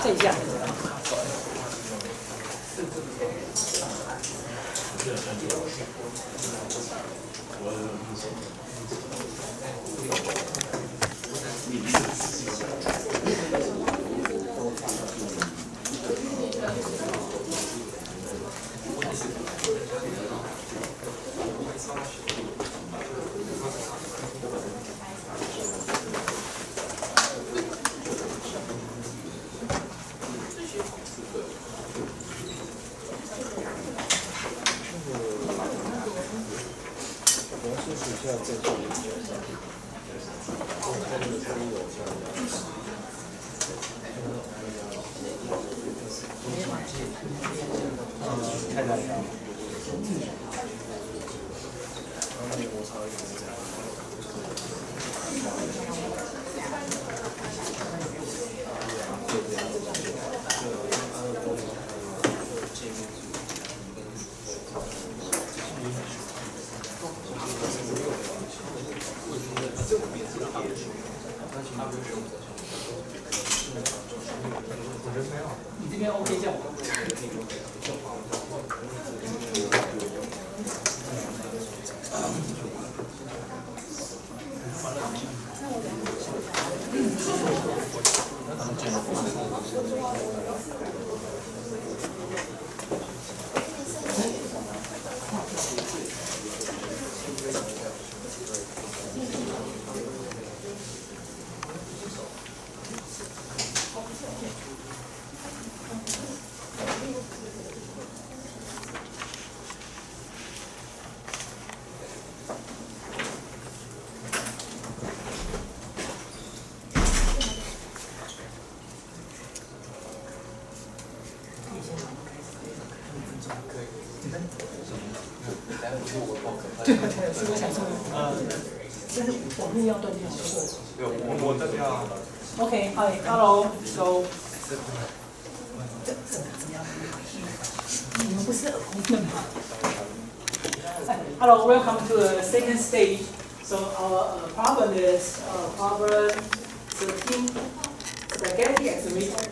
这一下。太难了。你这边 OK 这样。对，是我想说，但是网络要断掉。对，我这边啊。Okay, hi, hello. So, 你们不是耳孔的吗？Hello, welcome to the second stage. So our problem is problem 13, spaghetti accelerator.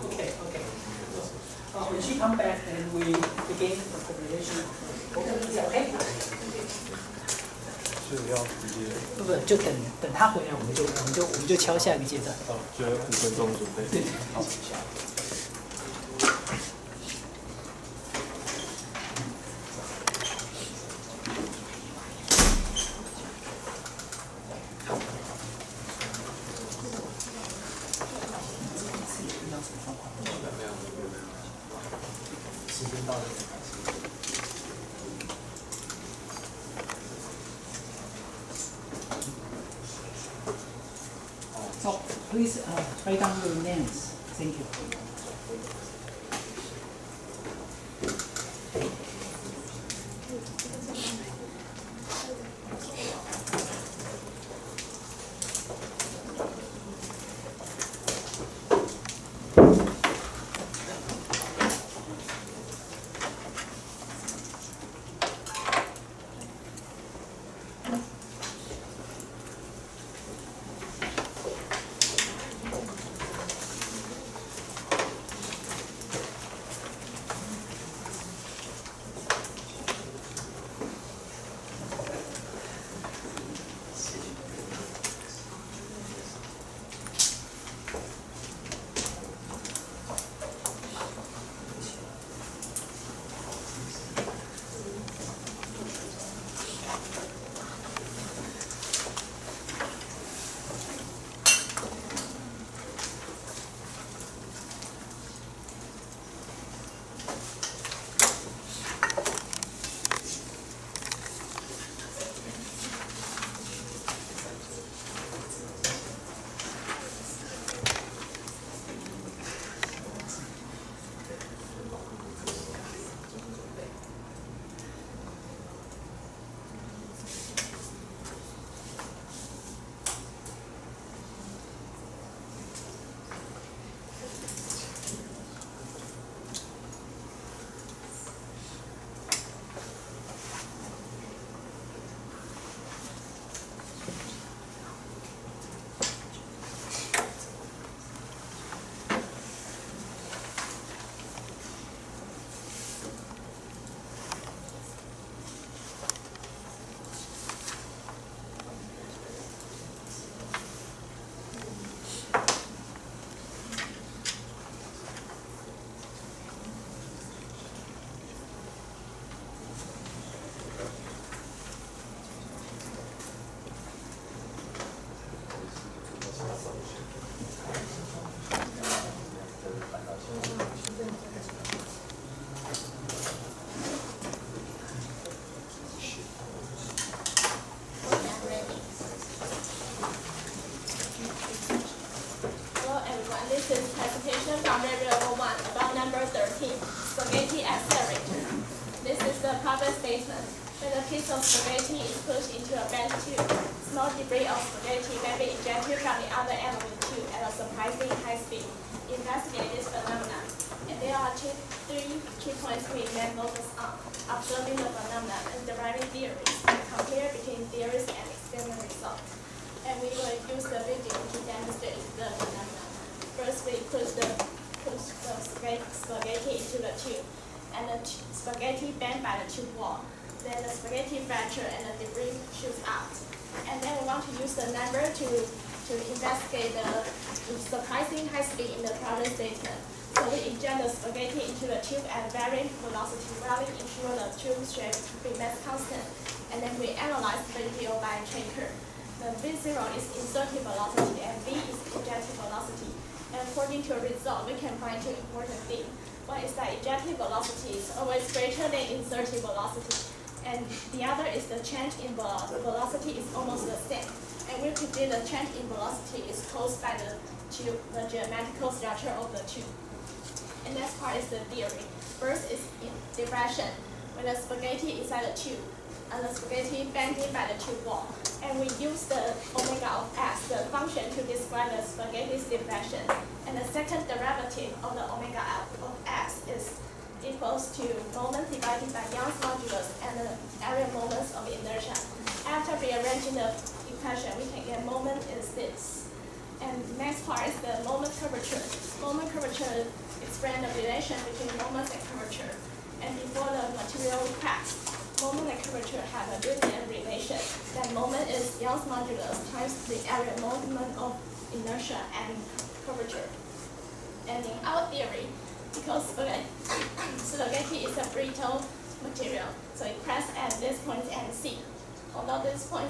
Okay. When she come back, then we begin the preparation. Okay? 是要直接。不，就等他回来，我们就敲下一个阶段。哦，就5分钟准备。对。好。时间到了。So please write down your names. Thank you. problem statement. When a piece of spaghetti is pushed into a bent tube, small debris of spaghetti may be ejected from the other end of the tube at a surprisingly high speed. Investigate this phenomenon. And there are three key points we may focus on: observing the phenomenon and deriving theories, and compare between theories and experiment results. And we will use the video to demonstrate the phenomenon. First, we push the spaghetti into the tube, and the spaghetti bent by the tube wall. Then the spaghetti fracture and the debris shoots out. And then we want to use the number to investigate the surprising high speed in the problem statement. So we inject the spaghetti into the tube at varying velocity while we ensure the tube shape remains constant. And then we analyze the video by tracker. The V0 is inserted velocity and V is ejected velocity. And according to a result, we can find two important things. One is that ejected velocity is always greater than inserted velocity. And the other is the change in velocity is almost the same. And we predict the change in velocity is caused by the geometrical structure of the tube. And next part is the theory. First is in diffraction. When the spaghetti is inside the tube, and the spaghetti bending by the tube wall. And we use the omega of s, the function, to describe the spaghetti's diffraction. And the second derivative of the omega of s is equals to moment divided by Young's modulus and the area moments of inertia. After rearranging the equation, we can get moment is this. And next part is the moment curvature. Moment curvature explains the relation between moment and curvature. And before the material cracks, moment and curvature have a linear relation. That moment is Young's modulus times the area moment of inertia and curvature. And in our theory, because spaghetti is a brittle material, so it cracks at this point and C. Although this point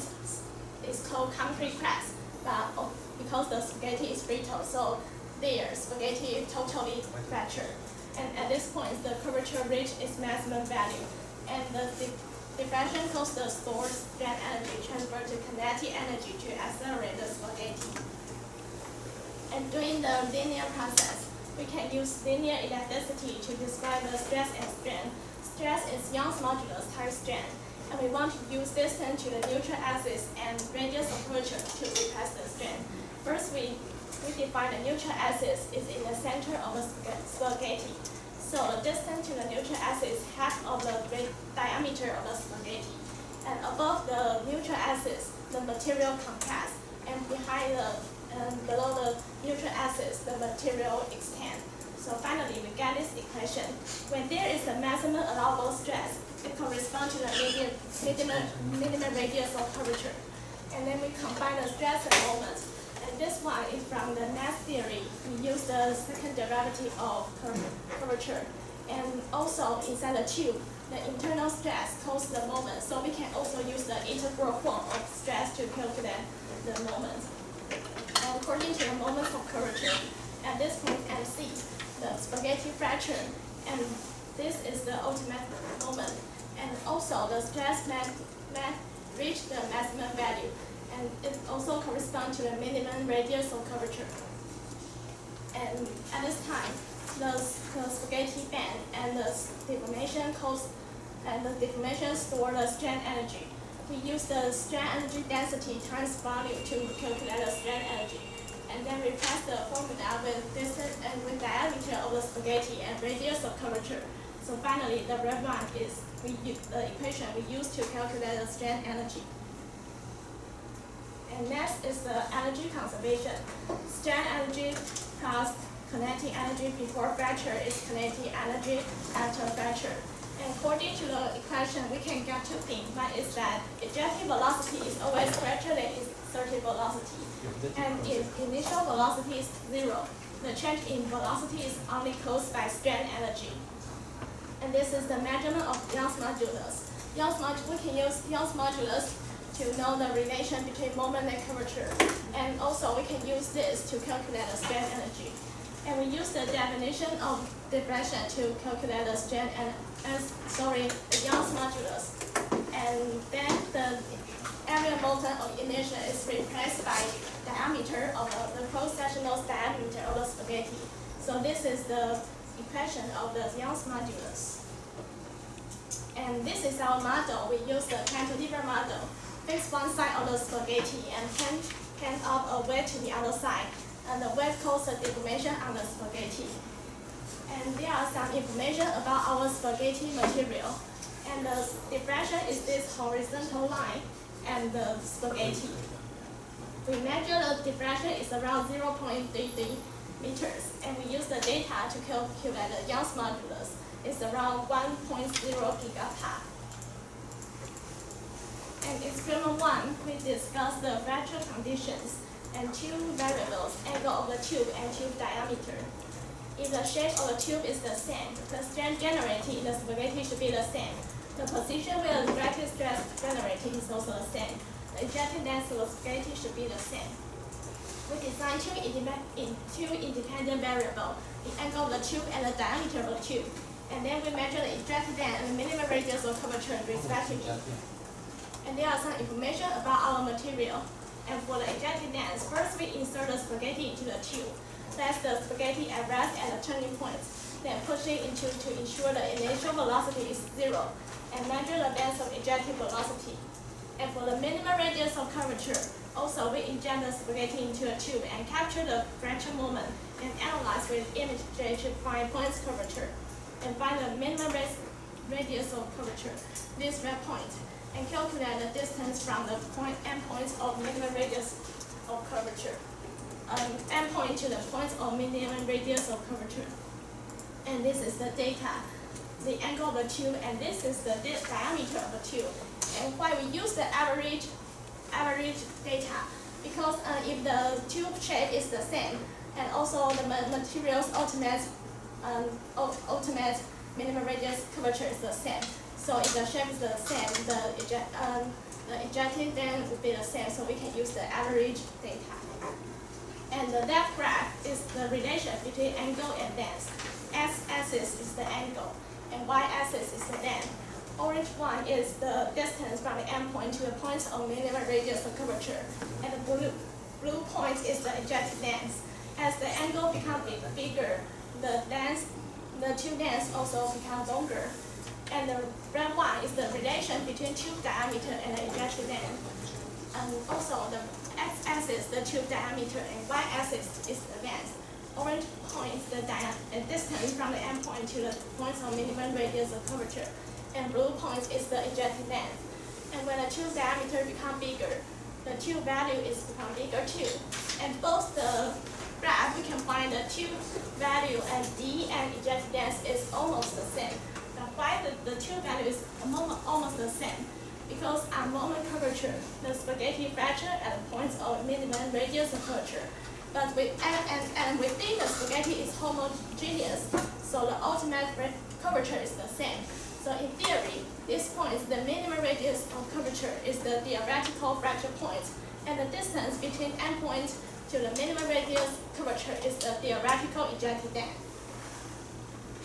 is called concrete cracks, but because the spaghetti is brittle, so their spaghetti totally fractured. And at this point, the curvature reached its maximum value, and the diffraction caused the stored strain energy transferred to kinetic energy to accelerate the spaghetti. And during the linear process, we can use linear elasticity to describe the stress and strain. Stress is Young's modulus times strain, and we want to use distance to the neutral axis and radius of curvature to replace the strain. First, we define the neutral axis is in the center of the spaghetti. So the distance to the neutral axis is half of the diameter of the spaghetti. And above the neutral axis, the material compacts, and below the neutral axis, the material expands. So finally, we get this equation. When there is a maximum allowable stress, it corresponds to the minimum radius of curvature. And then we combine the stress and moment. And this one is from the mass theory. We use the second derivative of curvature. And also inside the tube, the internal stress causes the moment. So we can also use the integral form of stress to calculate the moment. And according to the moment of curvature, at this point MC, the spaghetti fracture, and this is the ultimate moment. And also the stress may reach the maximum value, and it also corresponds to the minimum radius of curvature. And at this time, the spaghetti bend and the deformation store the strain energy. We use the strain energy density times volume to calculate the strain energy. And then replace the formula with distance and with diameter of the spaghetti and radius of curvature. So finally, the red one is the equation we use to calculate the strain energy. And next is the energy conservation. Strain energy plus kinetic energy before fracture is kinetic energy after fracture. And according to the equation, we can get two things. One is that ejected velocity is always greater than inserted velocity. And if initial velocity is 0, the change in velocity is only caused by strain energy. And this is the measurement of Young's modulus. We can use Young's modulus to know the relation between moment and curvature. And also we can use this to calculate the strain energy. And we use the definition of diffraction to calculate the strain and the Young's modulus. And then the area moment of inertia is replaced by diameter of the cross-sectional diameter of the spaghetti. So this is the equation of the Young's modulus. And this is our model. We use the cantilever model. Fix one side of the spaghetti and hand up a weight to the other side. And the weight causes deformation on the spaghetti. And there are some information about our spaghetti material. And the diffraction is this horizontal line and the spaghetti. We measure the diffraction is around 0.33 meters, and we use the data to calculate the Young's modulus. It's around 1.0 gigapascal. And experiment 1, we discuss the fracture conditions and two variables, angle of the tube and tube diameter. If the shape of the tube is the same, the strain generated in the spaghetti should be the same. The position where the directed stress generated is also the same. The ejected length of the spaghetti should be the same. We design two independent variables, the angle of the tube and the diameter of the tube. And then we measure the ejected length and the minimum radius of curvature respectively. And there are some information about our material. And for the ejected length, first we insert the spaghetti into the tube. Place the spaghetti at rest at the turning point. Then push it into to ensure the initial velocity is 0. And measure the length of ejected velocity. And for the minimum radius of curvature, also we inject the spaghetti into a tube and capture the fracture moment and analyze with image to find points curvature. And find the minimum radius of curvature, this red point, and calculate the distance from the endpoint of minimum radius of curvature. Endpoint to the point of minimum radius of curvature. And this is the data, the angle of the tube, and this is the diameter of the tube. And why we use the average data? Because if the tube shape is the same, and also the material's ultimate minimum radius curvature is the same. So if the shape is the same, the ejected length will be the same. So we can use the average data. And the left graph is the relation between angle and length. X-axis is the angle, and y-axis is the length. Orange one is the distance from the endpoint to the point of minimum radius of curvature, and the blue point is the ejected length. As the angle becomes bigger, the tube length also becomes longer. And the red one is the relation between tube diameter and the ejected length. And also the x-axis, the tube diameter, and y-axis is the length. Orange point is the distance from the endpoint to the point of minimum radius of curvature. And blue point is the ejected length. And when the tube diameter becomes bigger, the tube value is become bigger too. And both the graph, we can find the tube value and D and ejected length is almost the same. Now why the tube value is almost the same? Because at moment curvature, the spaghetti fracture at the point of minimum radius of curvature. But and within the spaghetti is homogeneous, so the ultimate curvature is the same. So in theory, this point, the minimum radius of curvature is the theoretical fracture point, and the distance between endpoint to the minimum radius curvature is the theoretical ejected length.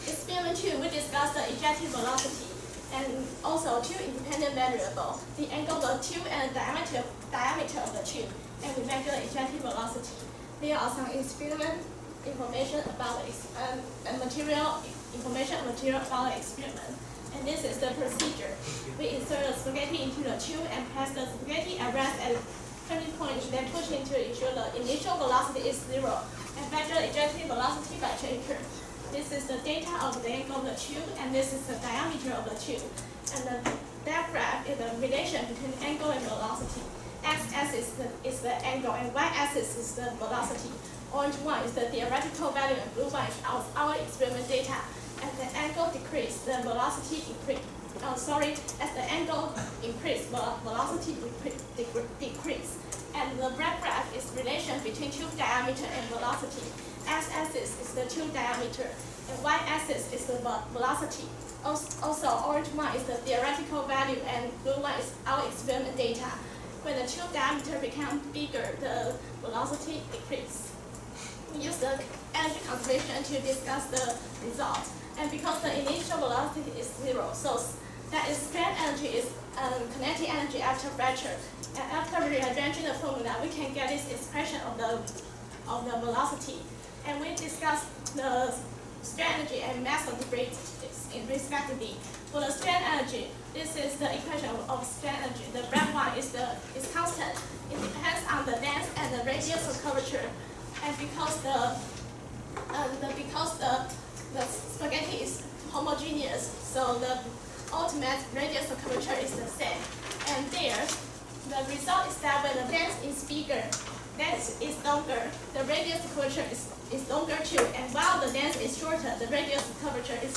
Experiment 2, we discussed the ejected velocity and also two independent variables, the angle of the tube and the diameter of the tube, and we measure the ejected velocity. There are some experiment information about the material about the experiment. And this is the procedure. We insert the spaghetti into the tube and place the spaghetti at rest at turning point, then push it to ensure the initial velocity is 0, and measure the ejected velocity by changer. This is the data of the angle of the tube, and this is the diameter of the tube. And that graph is the relation between angle and velocity. X-axis is the angle, and y-axis is the velocity. Orange one is the theoretical value, and blue one is our experiment data. As the angle decreases, the velocity increase. As the angle increase, velocity decrease. And the red graph is relation between tube diameter and velocity. X-axis is the tube diameter, and y-axis is the velocity. Also, orange one is the theoretical value, and blue one is our experiment data. When the tube diameter becomes bigger, the velocity decreases. We use the energy conservation to discuss the result. And because the initial velocity is 0, so that is strain energy is kinetic energy after fracture. And after rearranging the formula, we can get this expression of the velocity. And we discussed the strain energy and mass of debris respectively. For the strain energy, this is the equation of strain energy. The black one is constant. It depends on the length and the radius of curvature. And because the spaghetti is homogeneous, so the ultimate radius of curvature is the same. And there, the result is that when the length is bigger, length is longer, the radius of curvature is longer too. And while the length is shorter, the radius of curvature is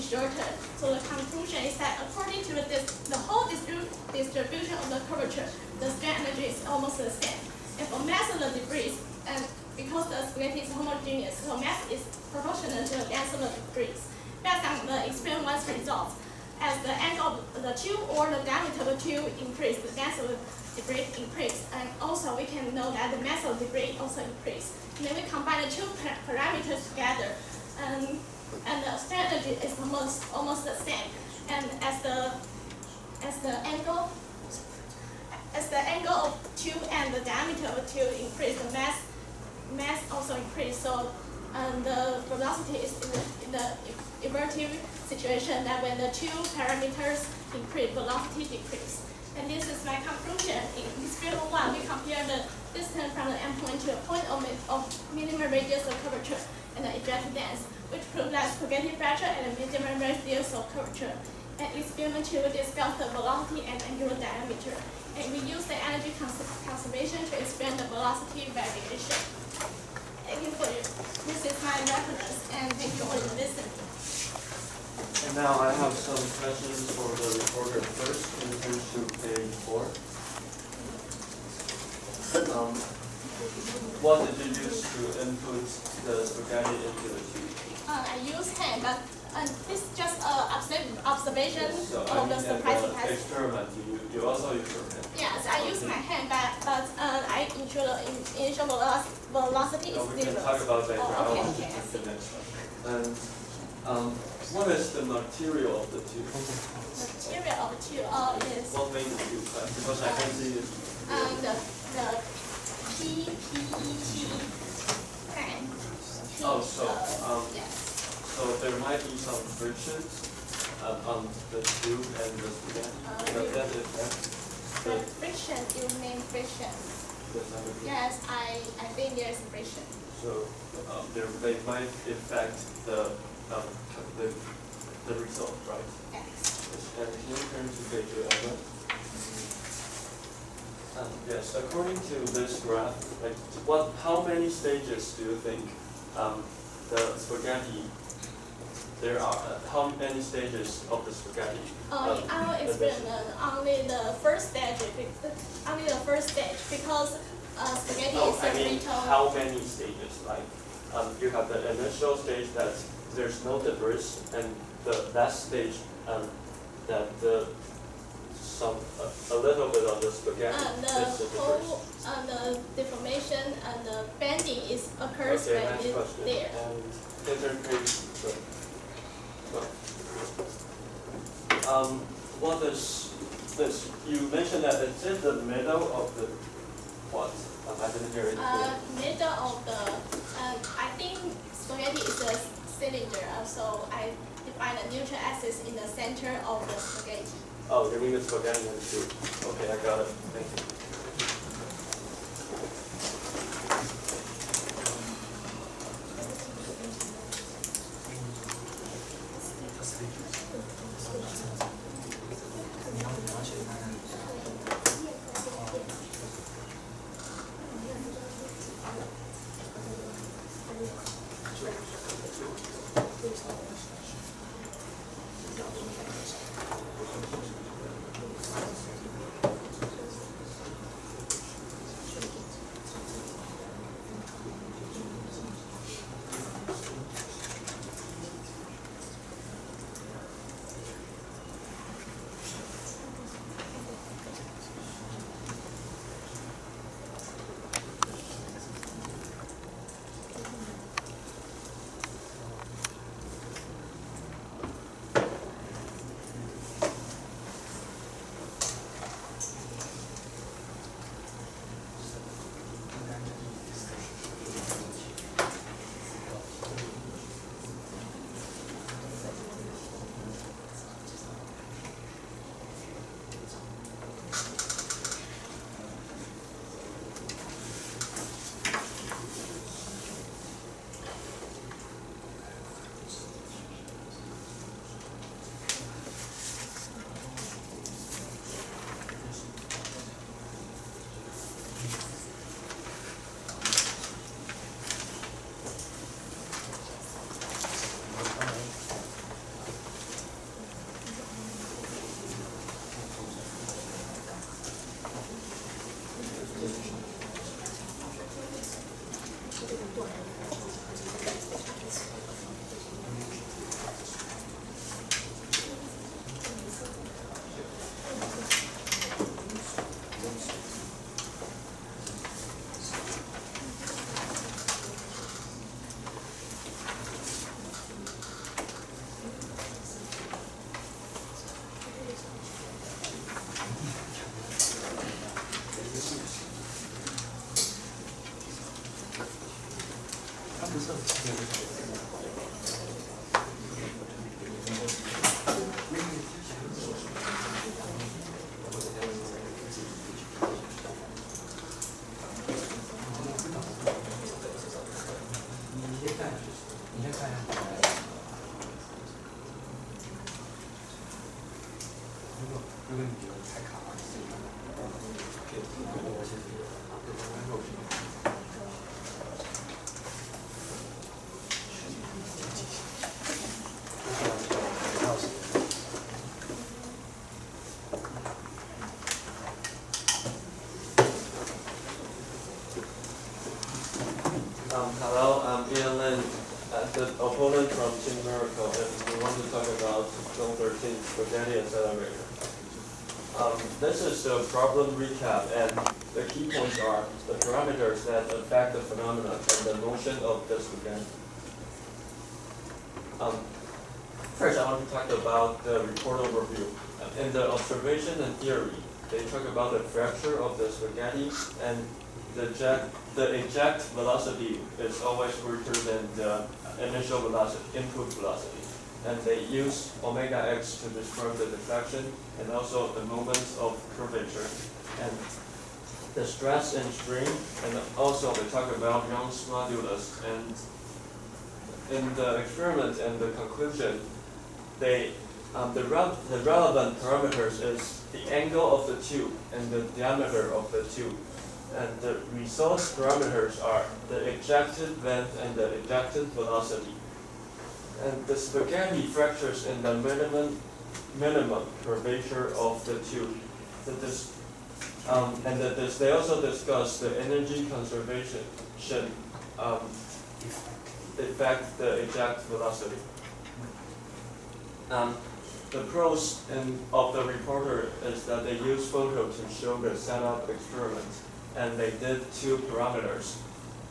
shorter. So the conclusion is that according to the whole distribution of the curvature, the strain energy is almost the same. And for mass of the debris, and because the spaghetti is homogeneous, so mass is proportional to the length of the debris. Based on the experiment 1's results, as the angle of the tube or the diameter of the tube increase, the length of the debris increase, and also we can know that the mass of debris also increase. And then we combine the two parameters together, and the strain energy is almost the same. And as the angle of tube and the diameter of the tube increase, the mass also increase. So the velocity is in the inverted situation that when the two parameters increase, velocity decrease. And this is my conclusion. In experiment 1, we compare the distance from the endpoint to a point of minimum radius of curvature and the ejected length, which proves that spaghetti fracture and the minimum radius of curvature. And experiment 2, we discuss the velocity and angular diameter. And we use the energy conservation to explain the velocity variation. Thank you for your, this is my reference, and thank you for your listening. And now I have some questions for the recorder first. Can you turn to page 4? What did you use to input the spaghetti into the tube? I use hand, but this is just observation So of the surprising test. experiment, you also use your hand? Yes, I use my hand, but I ensure the initial velocity is We can zero. talk about that. Oh, okay, I want to okay, I take the see. next one. And what is the material of the tube? Material of the tube is What made the tube? Because I can see it. the TYPT pen. Oh, so, Yes. So there might be some friction on the tube and the spaghetti. Does that affect The friction, you mean friction? the number? Yes, I think there's friction. So they might affect the result, right? Yes. And can you turn to page 11? Yes, according to this graph, like how many stages do you think the spaghetti? There are how many stages of the spaghetti? In our experiment, only the first stage, because spaghetti Oh, is I a mean, little. how many stages? Like you have the initial stage that there's no debris, and the last stage that a little bit of the spaghetti The is the whole debris. the deformation and the bending occurs Okay, when next it's question. there. And enter page 12. What is this? You mentioned that it's in the middle of the what? I didn't hear it. Middle of the, I think spaghetti is a cylinder, so I define a neutral axis in the center of the spaghetti. Oh, you mean the spaghetti and the tube. Okay, I got it. Thank you. Hello, I'm Ian Lin, the opponent from Team Miracle, and we want to talk about Zone 13 Spaghetti Accelerator. This is the problem recap, and the key points are the parameters that affect the phenomena and the motion of the spaghetti. First, I want to talk about the report overview. In the observation and theory, they talk about the fracture of the spaghetti, and the eject velocity is always greater than the initial velocity, input velocity. And they use omega x to describe the deflection and also the moments of curvature and the stress and strain. And also they talk about Young's modulus. And in the experiment and the conclusion, the relevant parameters is the angle of the tube and the diameter of the tube. And the result parameters are the ejected length and the ejected velocity. And the spaghetti fractures in the minimum curvature of the tube. They also discuss the energy conservation affect the eject velocity. The pros of the reporter is that they use photo to show the setup experiment, and they did 2 parameters.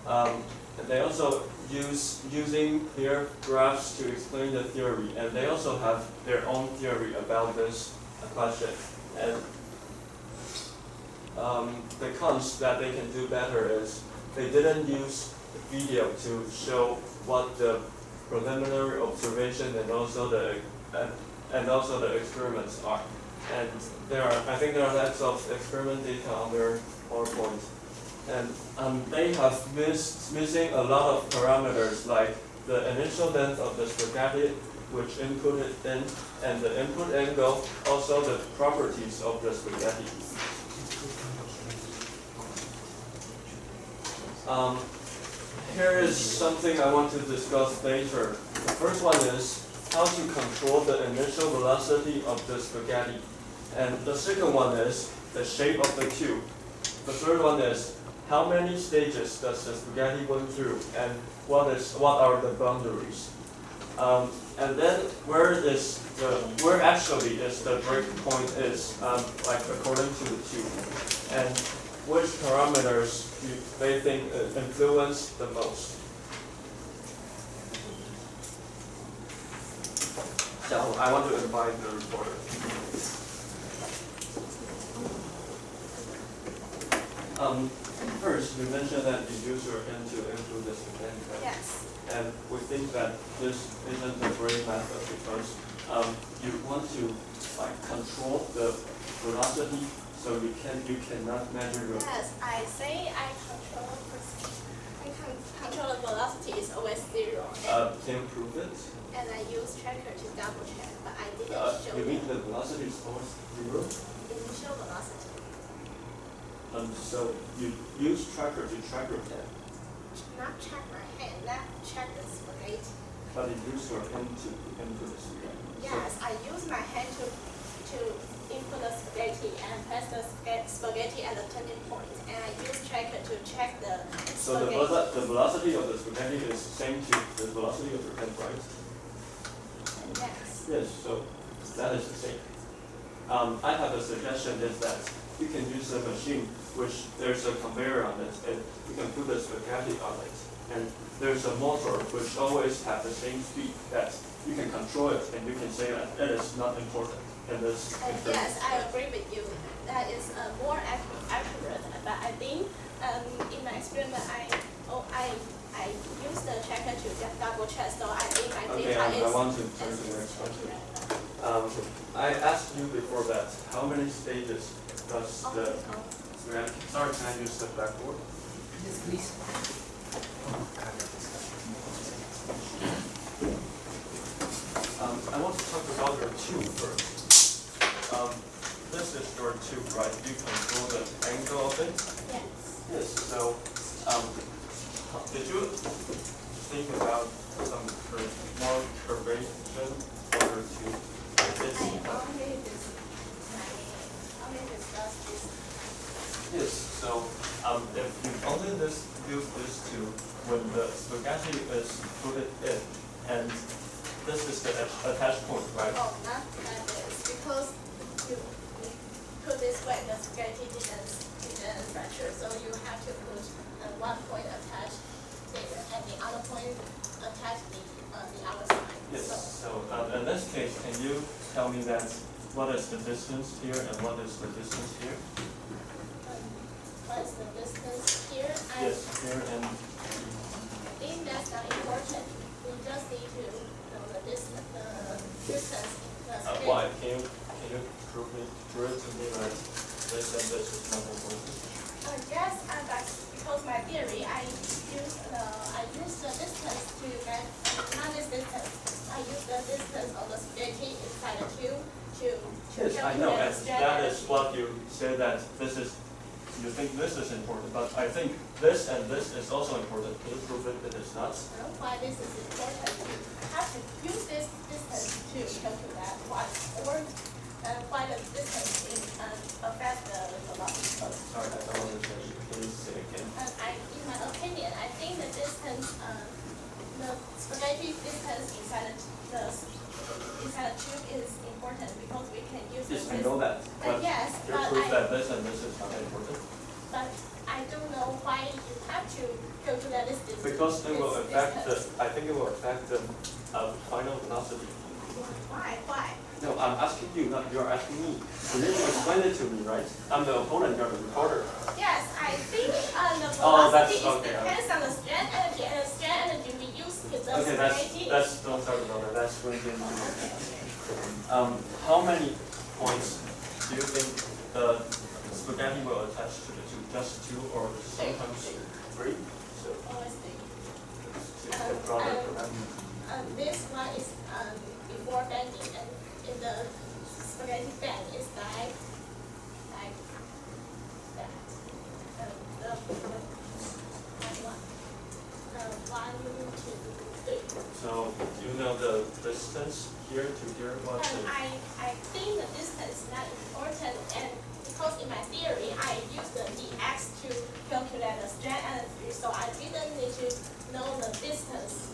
And they also using clear graphs to explain the theory, and they also have their own theory about this question. And the cons that they can do better is they didn't use video to show what the preliminary observation and also the experiments are. And I think there are lots of experiment data on their PowerPoint. And they have missing a lot of parameters like the initial length of the spaghetti, which inputted in, and the input angle, also the properties of the spaghetti. Here is something I want to discuss later. The first one is how to control the initial velocity of the spaghetti. And the second one is the shape of the tube. The third one is how many stages does the spaghetti go through, and what are the boundaries? And then where actually is the break point is like according to the tube, and which parameters do they think influence the most? So I want to invite the reporter. First, you mentioned that you use your hand to input the spaghetti, right? Yes. And we think that this isn't a great method because you want to control the velocity, so you cannot measure your. Yes, I say I control the velocity is always 0. Can you prove it? And I use tracker to double check, but I didn't show You mean the velocity is always 0? initial velocity. So you use tracker to track your hand, Not check my hand, not check the spaghetti. but you use your hand to input the spaghetti. Yes, I use my hand to input the spaghetti and press the spaghetti at the turning point, and I use tracker to check the So spaghetti. the velocity of the spaghetti is same to the velocity of your hand, right? Yes. Yes, so that is the same. I have a suggestion is that you can use a machine which there's a conveyor on it, and you can put the spaghetti on it. And there's a motor which always have the same speed that you can control it, and you can say that it is not important in this experiment. Yes, I agree with you. That is more accurate, but I think in my experiment I use checker to just double check. So I think my Okay, data is. I want to turn to the next question. I asked you before that, how many stages does the spaghetti, sorry, can I use the blackboard? Yes, please. I want to talk about your tube first. This is your tube, right? You control the angle of it? Yes. Yes, so, did you think about some more curvature for your tube? Like this? Only discuss this. Yes, so, if you only use this tube when the spaghetti is put it in, and this is the attach point, right? Oh, not like this, because you put this way, the spaghetti didn't fracture, so you have to put one point attached there, and the other point attached the other side. Yes, So, so, in this case, can you tell me that what is the distance here and what is the distance here? what is the distance here? Yes, here and, I think that's not important. We just need to know the distance, the spaghetti. why? Can you prove it to me that this and this is not important? Yes, but because my theory, I use the distance to get, not this distance, I use the distance of the spaghetti inside the tube to Yes, I know, calculate and the strand that is energy. what you say that this is, you think this is important, but I think this and this is also important. Can you prove it is not? Why this is important? You have to use this distance to calculate that, why the distance affects the velocity. Sorry, I don't understand. Can you say again? In my opinion, I think the distance, the spaghetti distance inside the tube is important because we can use Yes, this. I know that, but Yes, you but prove that this and this is not important. But I don't know why you have to calculate this distance. Because it will this affect the, distance. I think it will affect the final velocity. Why? No, I'm asking you, not you're asking me. You need to explain it to me, right? I'm the opponent, you're the reporter. Yes, I think the Oh, that's velocity okay. depends on the strand energy, and the strand energy we use with the Okay, spaghetti. that's, don't talk about that, that's going to how many points do you think the spaghetti will attach to the tube? Just two or sometimes three? So, Always think. to draw the parameter. This one is before bending, and in the spaghetti bend is like that. One, two, three. So, do you know the distance here to here? What's it? I think the distance is not important, and because in my theory I use the dx to calculate the strand energy, so I didn't need to know the distance.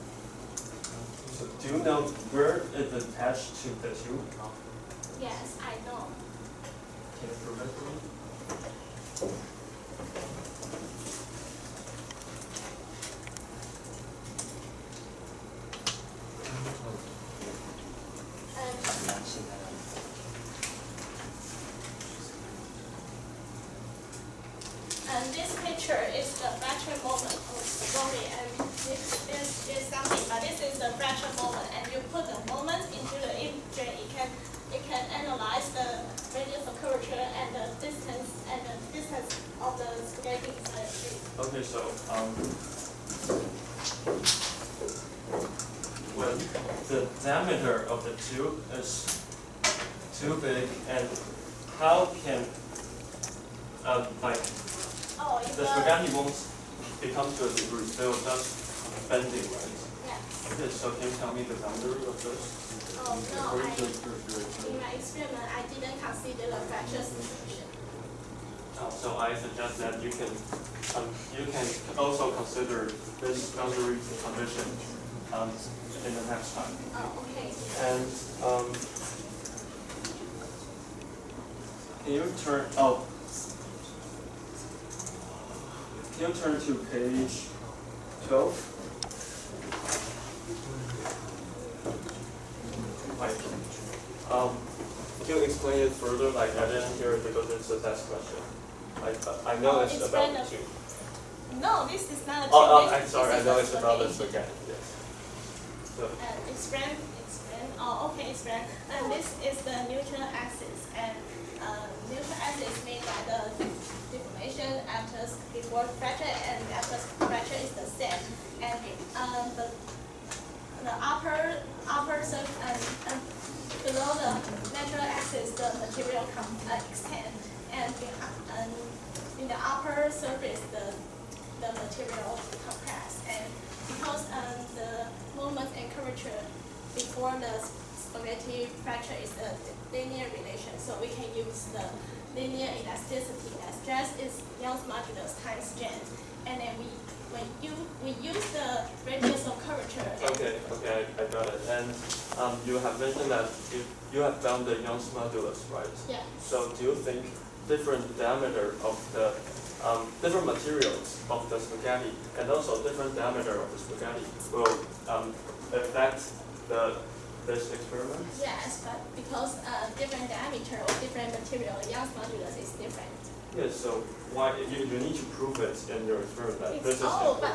So, do you know where it attached to the tube? Yes, I know. Can you prove it to me? And this picture is the fracture moment of the body, and there's something, but this is the fracture moment, and you put the moment into the image, it can analyze the radius of curvature and the distance of the spaghetti inside the tube. Okay, so when the diameter of the tube is too big, and how can like Oh, the spaghetti won't become to a degree, they will just bending, right? Yes. Okay, so can you tell me the boundary of this? Oh, no, According to in my experiment, I didn't consider the fracture situation. So I suggest that you can also consider this boundary condition in the next time. Oh, okay. And can you turn to page 12? Like, can you explain it further? Like, I didn't hear it because it's a test question. Like, I know it's about the tube. No, this is not a Oh, tube. I'm sorry, I know it's about the spaghetti, yes. So, Explain. Oh, okay, explain. And this is the neutral axis, and neutral axis is made by the deformation after before fracture and after fracture is the same. And the upper surface and below the natural axis, the material extend, and in the upper surface, the material compress. And because the moment and curvature before the spaghetti fracture is a linear relation, so we can use the linear elasticity. That stress is Young's modulus times strength, and then we use the radius of curvature. okay, I got it. And you have mentioned that you have found the Young's modulus, right? Yeah. So do you think different diameter of the different materials of the spaghetti and also different diameter of the spaghetti will affect this experiment? Yes, but because different diameter or different material, Young's modulus is different. Yes, so why you need to prove it in your experiment that this is But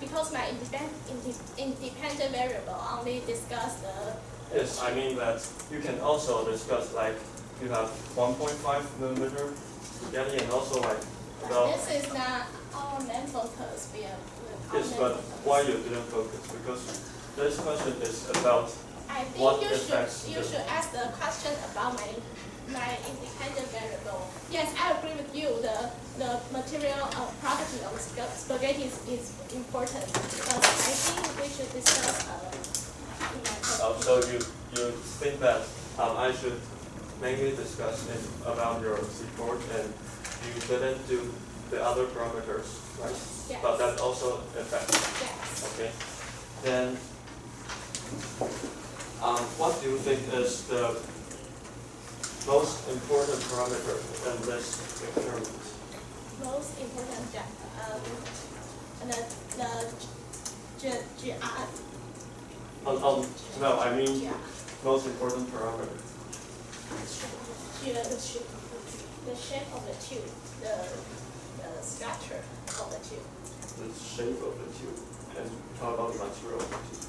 because my independent variable only discuss the. Yes, I mean that you can also discuss like you have 1.5 millimeter spaghetti and also like This is not our main focus. yes, but why you didn't focus? Because this question is about I think what you affects should ask the question about my independent variable. Yes, I agree with you. The material property of spaghetti is important, but I think we should discuss in my presentation. so you think that I should mainly discuss about your report and you didn't do the other parameters, right? Yes. But that also affects. Yes. Okay. Then what do you think is the most important parameter in this experiment? Most important No, I mean most important parameter. the shape of the tube, the structure of the tube. The shape of the tube. And how about the material of the tube?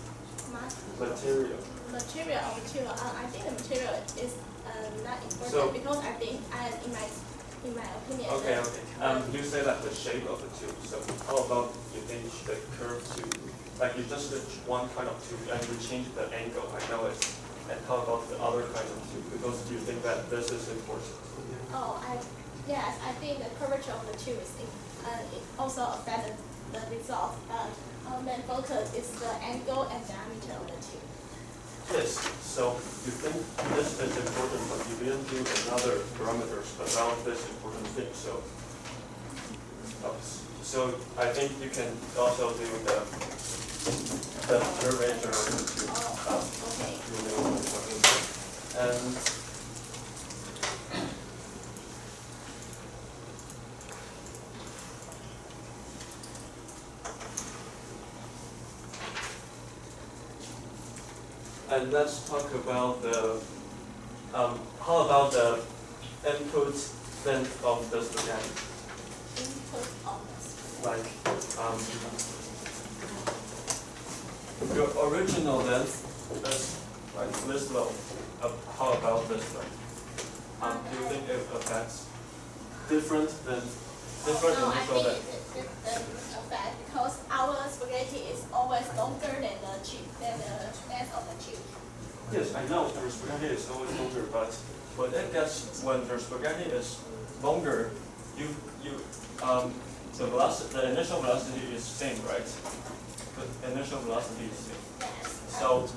Material. Material of the tube. I think the material is not important So- because I think in my opinion. Okay. You say that the shape of the tube. So how about you change the curve to, like you just did one kind of tube and you change the angle, I know it. And how about the other kind of tube? Because do you think that this is important? Yes, I think the curvature of the tube is it also affects the result. Our main focus is the angle and diameter of the tube. Yes. So you think this is important, but you didn't do another parameters around this important thing. So I think you can also do the curvature of the tube. Okay. You know what I'm talking about. And And let's talk about the, how about the input length of the spaghetti? Input of the spaghetti. Like, your original length is like this low. How about this length? Do you think it affects different No, I initial think length? it doesn't affect because our spaghetti is always longer than the tube, than the length of the tube. Yes, I know the spaghetti is always longer, but it gets when the spaghetti is longer, the initial velocity is same, right? The initial velocity is same. Yes. So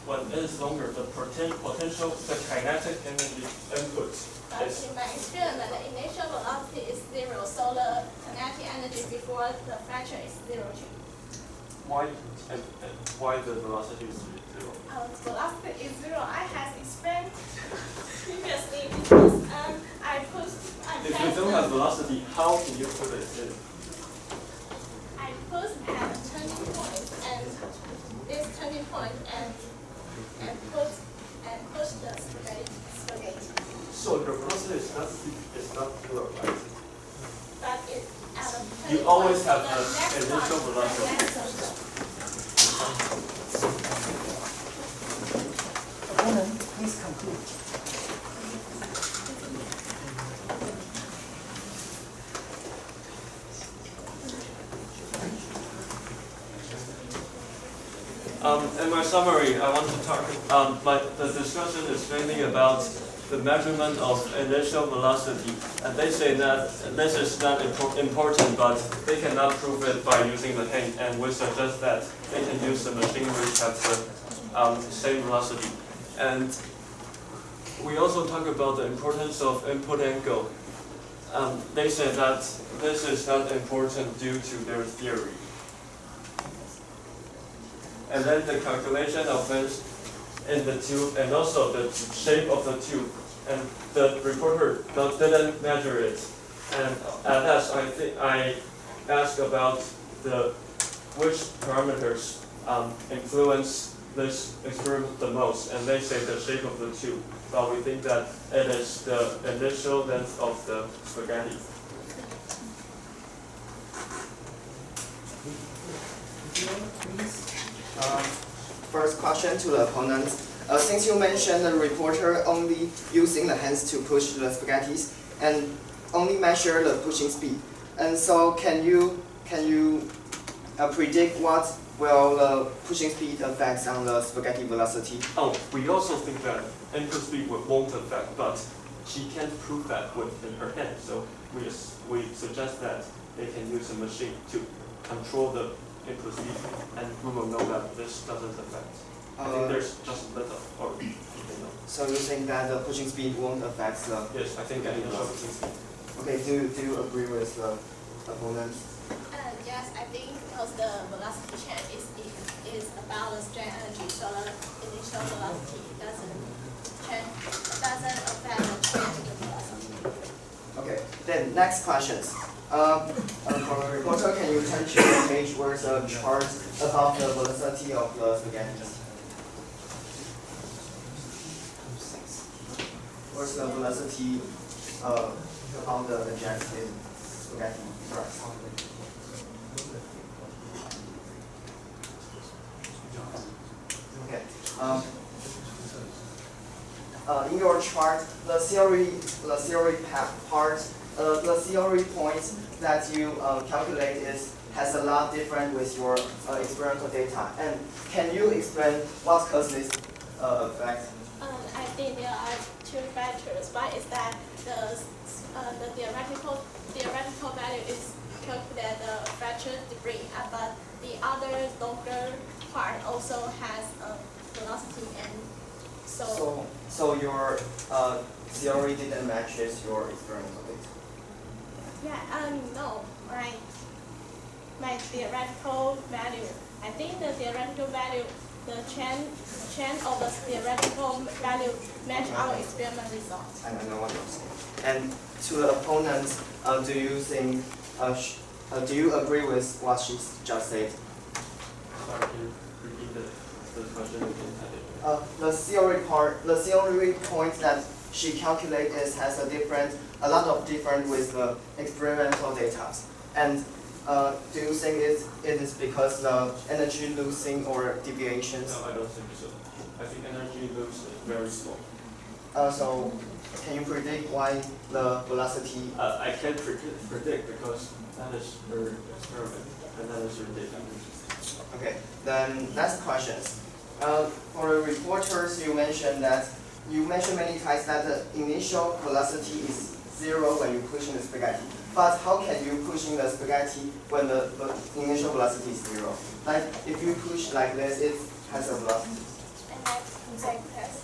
when it is longer, the kinetic energy input But is in my experiment, the initial velocity is 0, so the kinetic energy before the fracture is 0 too. why the velocity is 0? Velocity is 0. I have explained previously because If you don't have velocity, how can you put it in? I put at a turning point and this turning point and push the spaghetti. So your velocity is not 0, right? But it at a you always have the initial velocity. Opponent, please conclude. In my summary, I want to talk. The discussion is mainly about the measurement of initial velocity, and they say that this is not important, but they cannot prove it by using the hand, and we suggest that they can use the machine which has the same velocity. And we also talk about the importance of input angle. They say that this is not important due to their theory. And then the calculation of this in the tube and also the shape of the tube. And the reporter didn't measure it. And at last, I asked about which parameters influence this experiment the most, and they say the shape of the tube. But we think that it is the initial length of the spaghetti. First question to the opponent. Since you mentioned the reporter only using the hands to push the spaghettis and only measure the pushing speed, and so can you predict what will the pushing speed affects on the spaghetti velocity? Oh, we also think that input speed won't affect, but she can't prove that in her hand. So we suggest that they can use a machine to control the input speed, and we will know that this doesn't affect. I think there's just little, or So you think that the pushing speed won't affect the? Yes, I think that initial pushing speed. Okay, do you agree with the opponent? Yes, I think because the velocity change is about the strain energy, so the initial velocity doesn't affect the change in the velocity. Okay, then next questions. For the reporter, can you turn to the page where the chart about the velocity of the spaghetti? Where's the velocity of the ejected spaghetti? Okay. In your chart, the theory part, the theory points that you calculate has a lot different with your experimental data. And can you explain what causes this effect? I think there are two factors. One is that the theoretical value is calculated the fracture debris, but the other longer part also has a velocity, and So your theory didn't match your experimental data. yeah, no, my theoretical value. I think the theoretical value, the chain of the theoretical value match our experiment results. I know what you're saying. And to the opponent, do you think? Do you agree with what she just said? Sorry, can you repeat the question again? The theory point that she calculated has a lot of different with the experimental data. And do you think it is because the energy losing or deviations? No, I don't think so. I think energy loss is very small. So can you predict why the velocity? I can't predict because that is her experiment and that is her data. Okay, then next questions. For the reporters, you mentioned many times that the initial velocity is 0 when you push in the spaghetti. But how can you push in the spaghetti when the initial velocity is 0? Like if you push like this, it has a velocity. And that's exact test.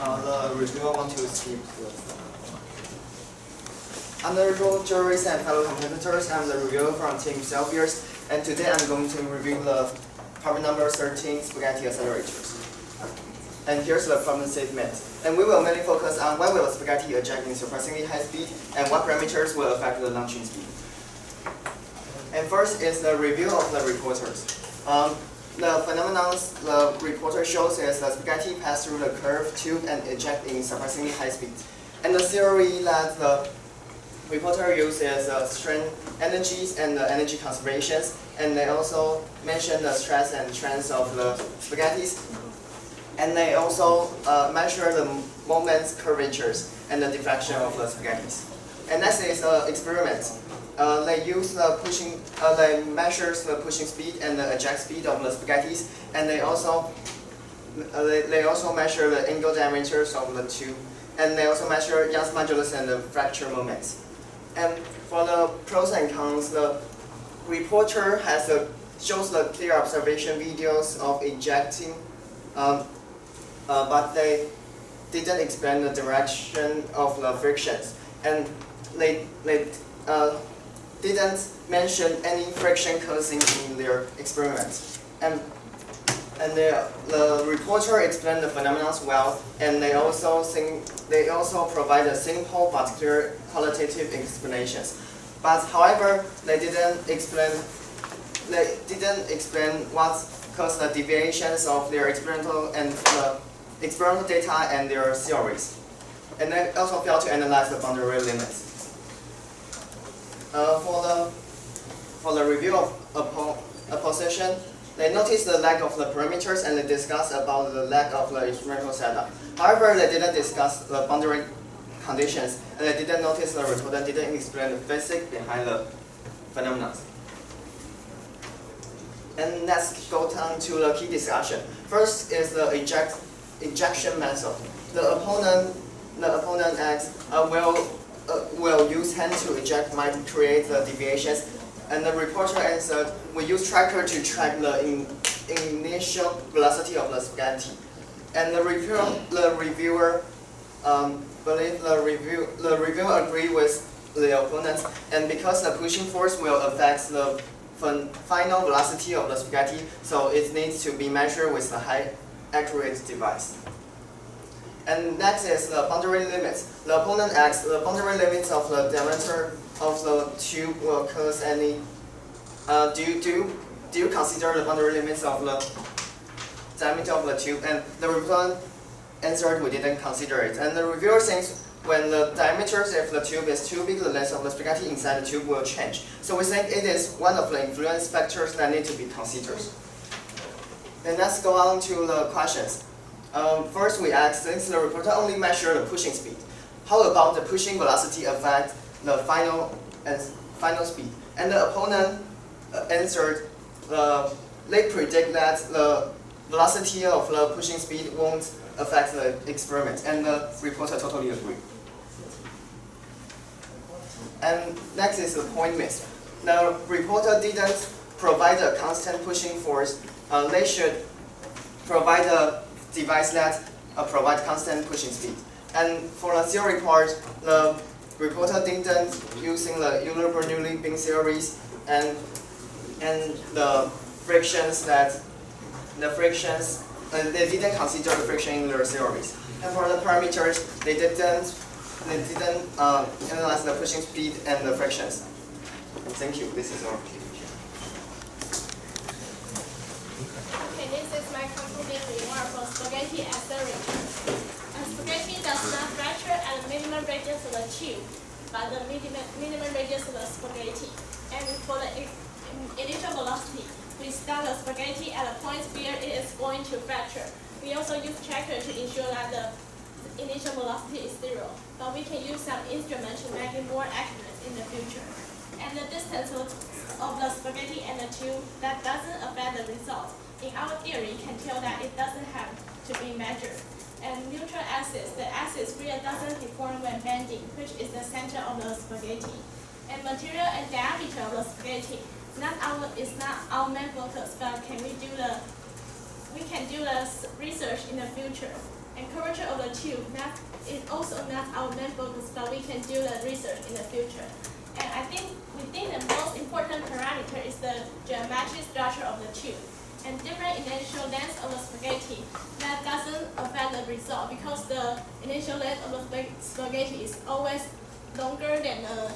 The reviewer want to skip the slide. Honorable juries and fellow competitors, I'm the reviewer from Team Selfiers, and today I'm going to review the problem number 13 spaghetti accelerators. And here's the problem statement. And we will mainly focus on when will spaghetti eject in surprisingly high speed and what parameters will affect the launching speed. And first is the review of the reporters. The phenomenon the reporter shows is the spaghetti pass through the curved tube and eject in surprisingly high speed. And the theory that the reporter uses strain energies and the energy conservations, and they also mention the stress and strains of the spaghettis. And they also measure the moments, curvatures, and the deflection of the spaghettis. And next is experiment. They use the pushing, they measures the pushing speed and the eject speed of the spaghettis, and they also measure the angle diameters of the tube, and they also measure Young's modulus and the fracture moments. And for the pros and cons, the reporter shows the clear observation videos of ejecting, but they didn't explain the direction of the frictions, and they didn't mention any friction causing in their experiments. And the reporter explained the phenomena well, and they also provide a simple but clear qualitative explanations. But however, they didn't explain what caused the deviations of their experimental data and their theories. And they also failed to analyze the boundary limits. For the review of opposition, they noticed the lack of the parameters and they discussed about the lack of the experimental setup. However, they didn't discuss the boundary conditions, and they didn't notice the reporter didn't explain the physics behind the phenomena. And let's go down to the key discussion. First is the ejection method. The opponent acts will use hand to eject might create the deviations, and the reporter answered, we use tracker to track the initial velocity of the spaghetti. And the reviewer believe the reviewer agree with the opponent, and because the pushing force will affect the final velocity of the spaghetti, so it needs to be measured with a high accurate device. And next is the boundary limits. The opponent asks the boundary limits of the diameter of the tube will cause any. Do you consider the boundary limits of the diameter of the tube? And the reviewer answered, we didn't consider it. And the reviewer thinks when the diameter of the tube is too big, the length of the spaghetti inside the tube will change. So we think it is one of the influence factors that need to be considered. Then let's go on to the questions. First we ask, since the reporter only measured the pushing speed, how about the pushing velocity affect the final speed? And the opponent answered, they predict that the velocity of the pushing speed won't affect the experiment, and the reporter totally agreed. And next is the point miss. The reporter didn't provide a constant pushing force. They should provide a device that provide constant pushing speed. And for the theory part, the reporter didn't using the Euler-Bernoulli beam theories and the frictions they didn't consider the friction in their theories. And for the parameters, they didn't analyze the pushing speed and the frictions. Thank you. This is our presentation. Okay, this is my concluding remark for spaghetti accelerator. Spaghetti does not fracture at the minimum radius of the tube, but the minimum radius of the spaghetti. And for the initial velocity, we start the spaghetti at a point where it is going to fracture. We also use tracker to ensure that the initial velocity is 0, but we can use some instruments to make it more accurate in the future. And the distance of the spaghetti and the tube, that doesn't affect the result. In our theory, can tell that it doesn't have to be measured. And neutral axis, the axis where it doesn't deform when bending, which is the center of the spaghetti. And material and diameter of the spaghetti is not our main focus, but we can do the research in the future. and curvature of the tube. That is also not our main focus, but we can do the research in the future. And I think the most important parameter is the geometric structure of the tube. And different initial length of the spaghetti, that doesn't affect the result because the initial length of the spaghetti is always longer than the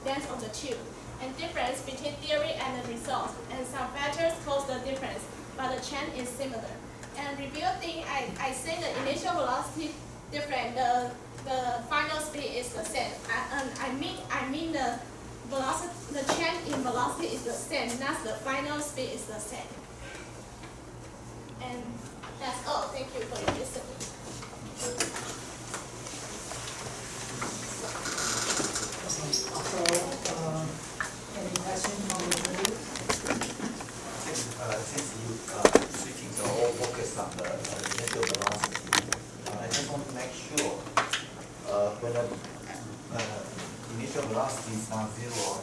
length of the tube. And difference between theory and the result, and some factors cause the difference, but the chain is similar. And review thing, I say the initial velocity different, the final speed is the same. I mean the velocity, the change in velocity is the same, not the final speed is the same. And that's all. Thank you for your listening. Any questions from the group? Since you switching the whole focus on the initial velocity, I just want to make sure when the initial velocity is not zero,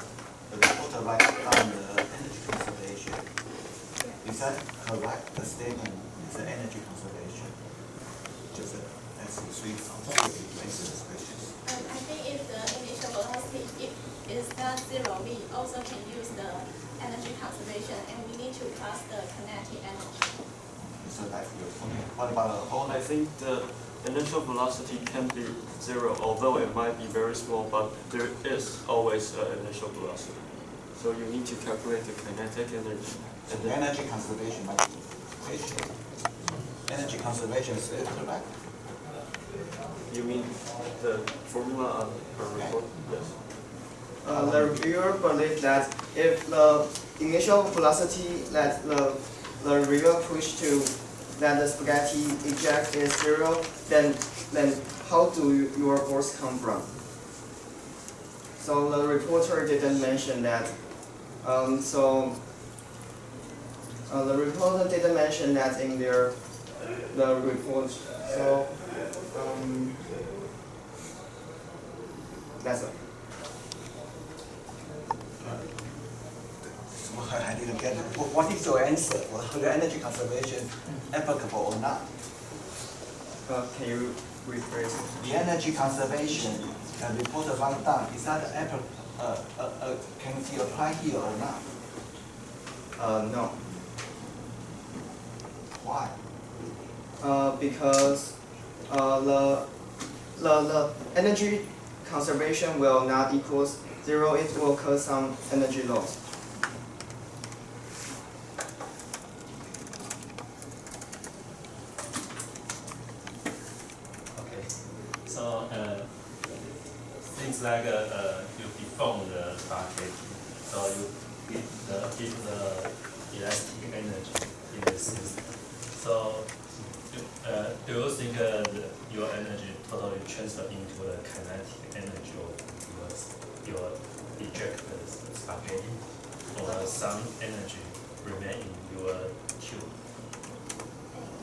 the reporter writes down the energy conservation. Is that correct? The statement is the energy conservation. Just as you switch on to answer this question. I think if the initial velocity is not zero, we also can use the energy conservation, and we need to plus the kinetic energy. So that's your point. What about the whole? I think the initial velocity can be zero, although it might be very small, but there is always an initial velocity. So you need to calculate the kinetic energy. And The then energy conservation might be question. Energy conservation is correct? you mean the formula on our report? Yes. The reviewer believes that if the initial velocity that the reviewer push to that the spaghetti eject is zero, then how do your force come from? So the reporter didn't mention that. The reporter didn't mention that in the report. So that's it. I didn't get it. What is your answer? The energy conservation applicable or not? Can you rephrase? The energy conservation reporter write down, is that can be applied here or not? No. Why? Because the energy conservation will not equals zero. It will cause some energy loss. Okay, so things like you deform the spaghetti, so you give the elastic energy in the system. So do you think your energy totally transfer into the kinetic energy of your ejected spaghetti, or some energy remain in your tube?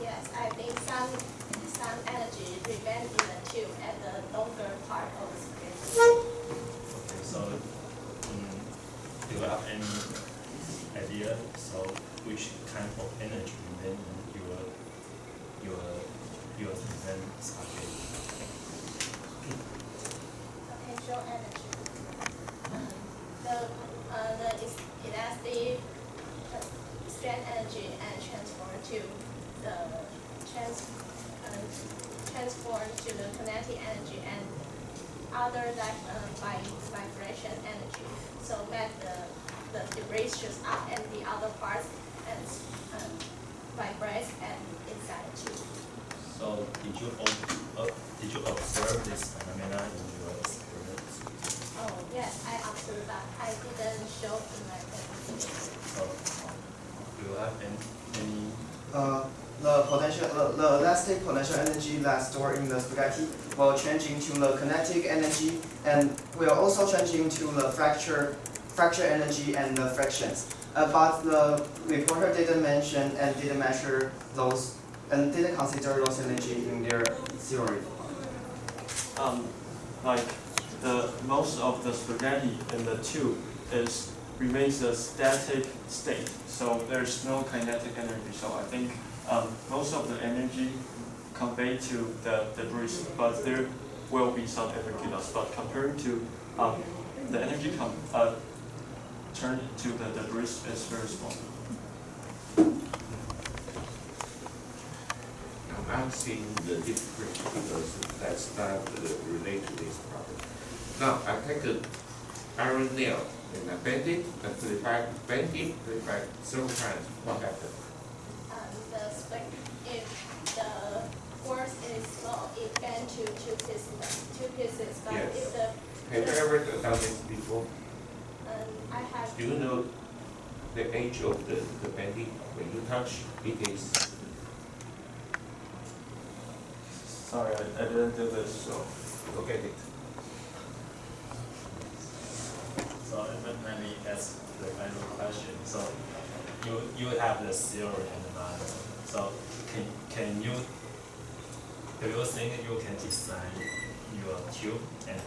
Yes, I think some energy remains in the tube at the longer part of the spaghetti. Okay, so do you have any idea so which kind of energy remain in your spaghetti? Potential energy. The elastic strength energy and transform to the transform to the kinetic energy and other like vibration energy. So that the debris shoots up and the other parts and vibrates and inside the tube. So did you observe this phenomena in your experiments? Oh yes, I observed that. I didn't show in my presentation. So do you have any The elastic potential energy that's stored in the spaghetti will change into the kinetic energy and will also change into the fracture energy and the frictions. But the reporter didn't mention and didn't measure those and didn't consider those energy in their theory. Like most of the spaghetti in the tube remains a static state, so there's no kinetic energy. So I think most of the energy convey to the debris, but there will be some energy loss. But comparing to the energy turned to the debris is very small. I'm seeing the difference because that's not related to this problem. Now, I take an iron nail and I bend it and put it back, bend it, put it back several times. What happens? If the force is small, it bends to two pieces. But Yes. if the Have you ever done this before? I have Do you know the age of the bending? When you touch, it is. Sorry, I didn't do this, so. Forget it. So let me ask the final question. So you have the theory and the model. So can you, do you think you can design your tube and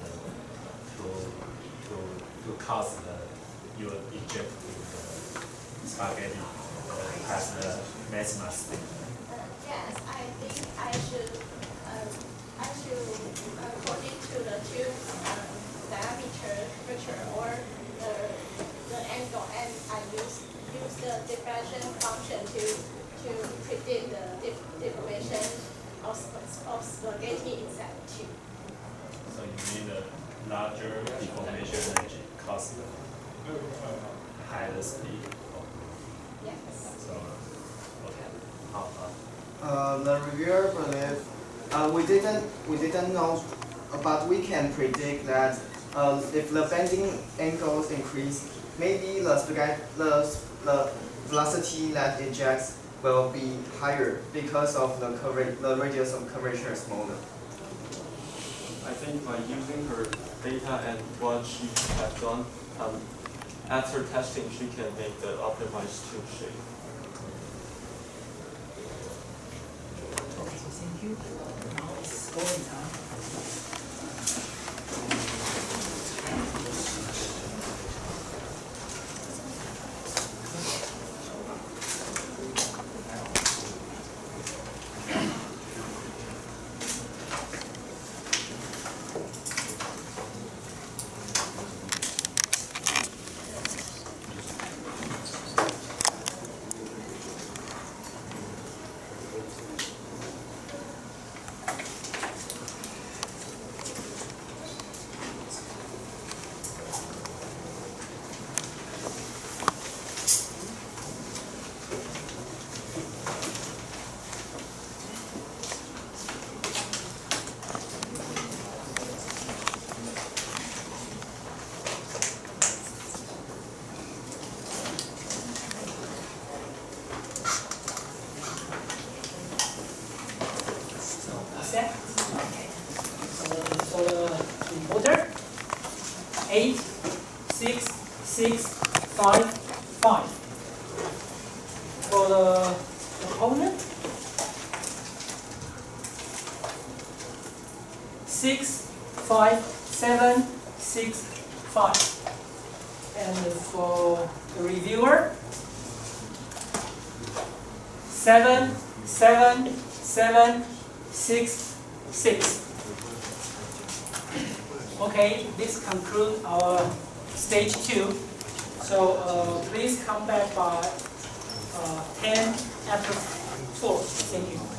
to cause your eject the spaghetti has the maximum speed? yes, I think I should according to the tube diameter, curvature, or the angle, and I use the diffraction function to predict the deformation of spaghetti inside the tube. So you need a larger deformation that cause higher speed. Yes. So okay. The reviewer believe we didn't know, but we can predict that if the bending angles increase, maybe the velocity that ejects will be higher because of the radius of curvature is smaller. I think by using her data and what she has done, after testing, she can make the optimized tube shape. Okay, so thank you. Now it's scoring time. Set. Okay. So for the reporter, 8, 6, 6, 5, 5. For the opponent, 6, 5, 7, 6, 5. And for the reviewer, 7, 7, 7, 6, 6. Okay, this concludes our stage 2. So please come back by 10 after 4. Thank you.